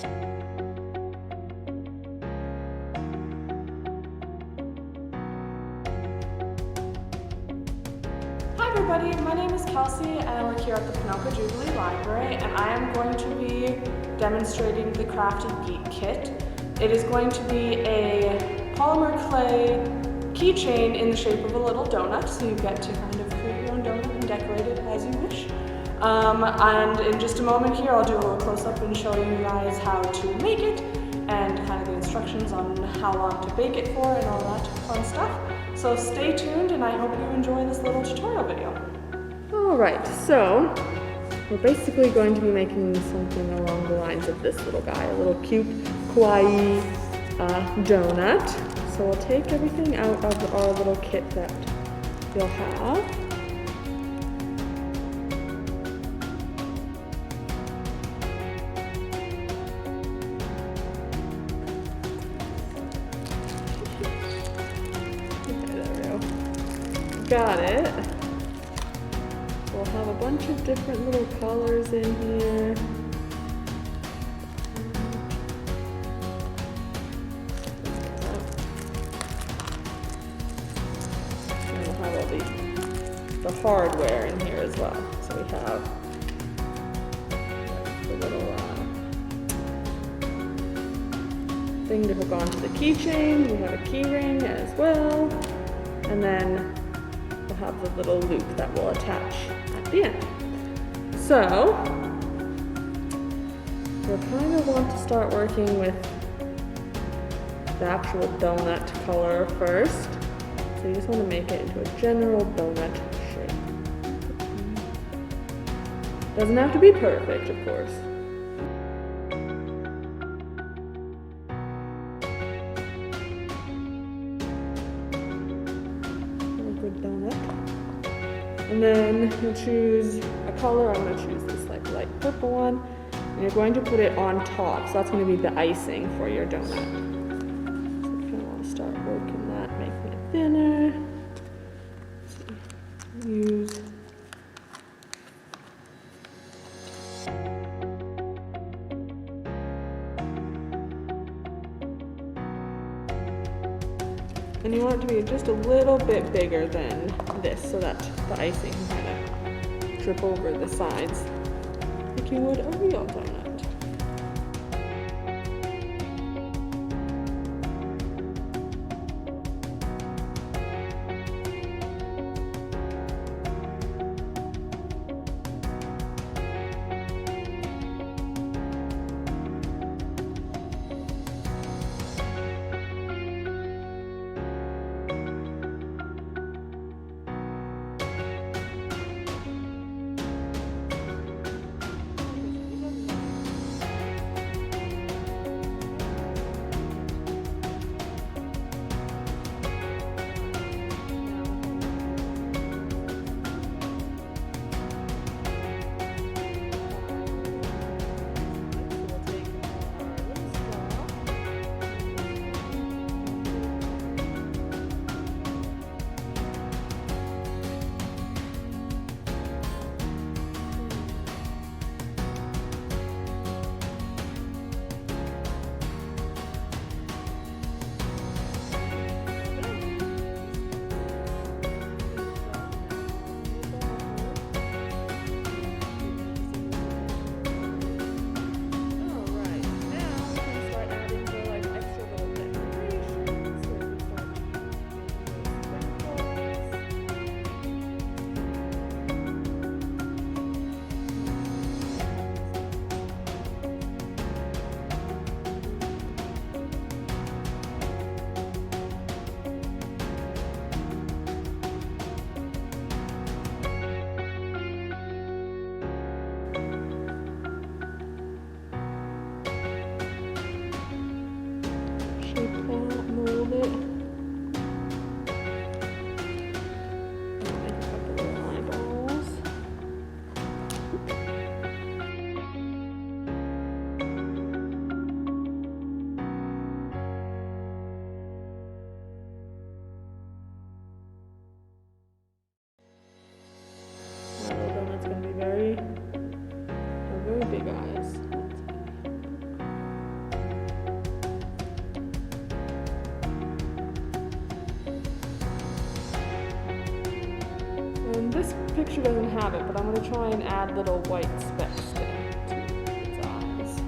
Hi everybody, my name is Kelsey and I work here at the Ponoka Jubilee Library, and I am going to be demonstrating the Crafty Geek kit. It is going to be a polymer clay keychain in the shape of a little donut, so you get to kind of create your own donut and decorate it as you wish. And in just a moment here, I'll do a little close-up and show you guys how to make it and kind of the instructions on how long to bake it for and all that fun stuff. So stay tuned and I hope you enjoy this little tutorial video. Alright, so we're basically going to be making something along the lines of this little guy, a little cute Kawaii donut. So we'll take everything out of our little kit that you'll have. Got it. We'll have a bunch of different little colors in here. And we'll have all the hardware in here as well. So we have the little thing to hook onto the keychain. We have a key ring as well. And then we'll have the little loop that will attach at the end. So, we kind of want to start working with the actual donut color first. So you just want to make it into a general donut shape. Doesn't have to be perfect, of course. Donut. And then you'll choose a color. I'm going to choose this like light purple one. And you're going to put it on top. So that's going to be the icing for your donut. So you kind of want to start working that, making it thinner. So use and you want it to be just a little bit bigger than this so that the icing can kind of drip over the sides like you would a real donut. picture doesn't have it, but I'm going to try and add little white specks to its eyes.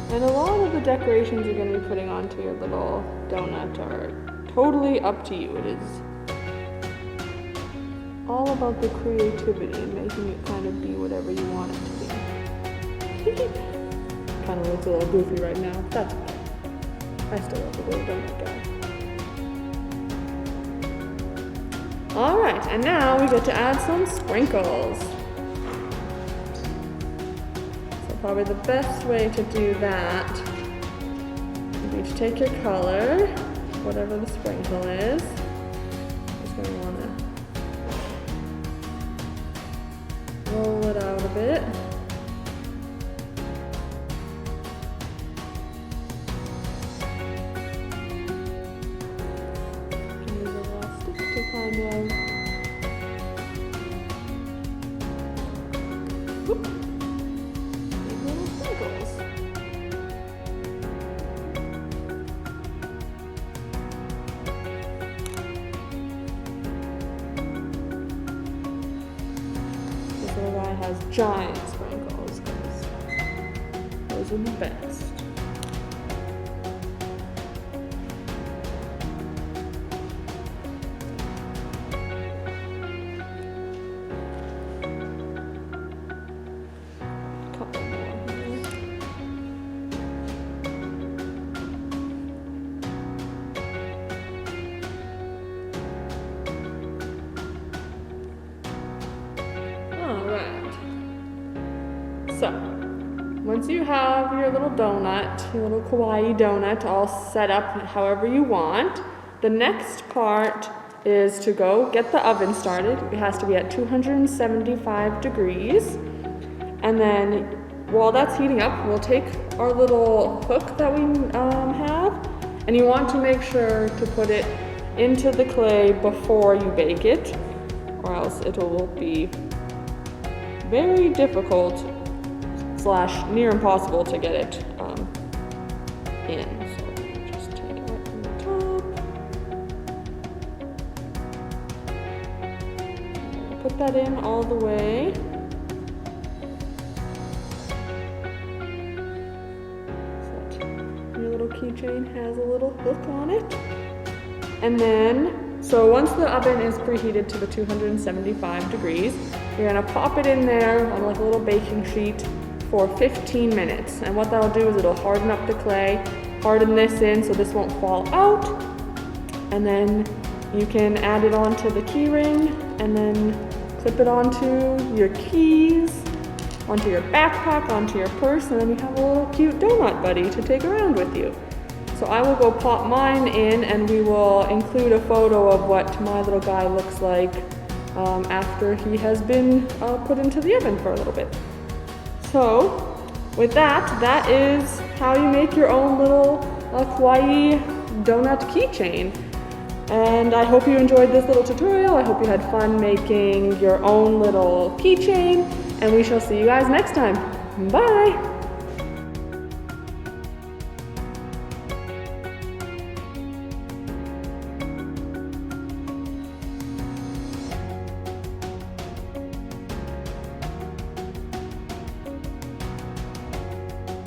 And a lot of the decorations you're going to be putting onto your little donut are totally up to you. It is all about the creativity and making it kind of be whatever you want it to be. Kind of looks a little goofy right now. That's okay. I still love the little donut guy. Alright, and now we get to add some sprinkles. Probably the best way to do that would be to take your color, whatever the sprinkle is. Just going to want to roll it out a bit. Use a little stick to kind of whoop. This little guy has giant sprinkles because those are the best. So, once you have your little donut, your little kawaii donut all set up however you want, the next part is to go get the oven started. It has to be at 275 degrees. And then while that's heating up, we'll take our little hook that we have, and you want to make sure to put it into the clay before you bake it, or else it will be very difficult / near impossible to get it in. So just take it right from the top. Put that in all the way. So your little keychain has a little hook on it. And then, so once the oven is preheated to the 275 degrees, you're gonna pop it in there on like a little baking sheet for 15 minutes. And what that'll do is it'll harden up the clay, harden this in so this won't fall out, and then you can add it onto the key ring and then clip it onto your keys, onto your backpack, onto your purse, and then you have a little cute donut buddy to take around with you. So I will go pop mine in, and we will include a photo of what my little guy looks like after he has been put into the oven for a little bit. So with that, that is how you make your own little kawaii donut keychain. And I hope you enjoyed this little tutorial. I hope you had fun making your own little keychain, and we shall see you guys next time. Bye!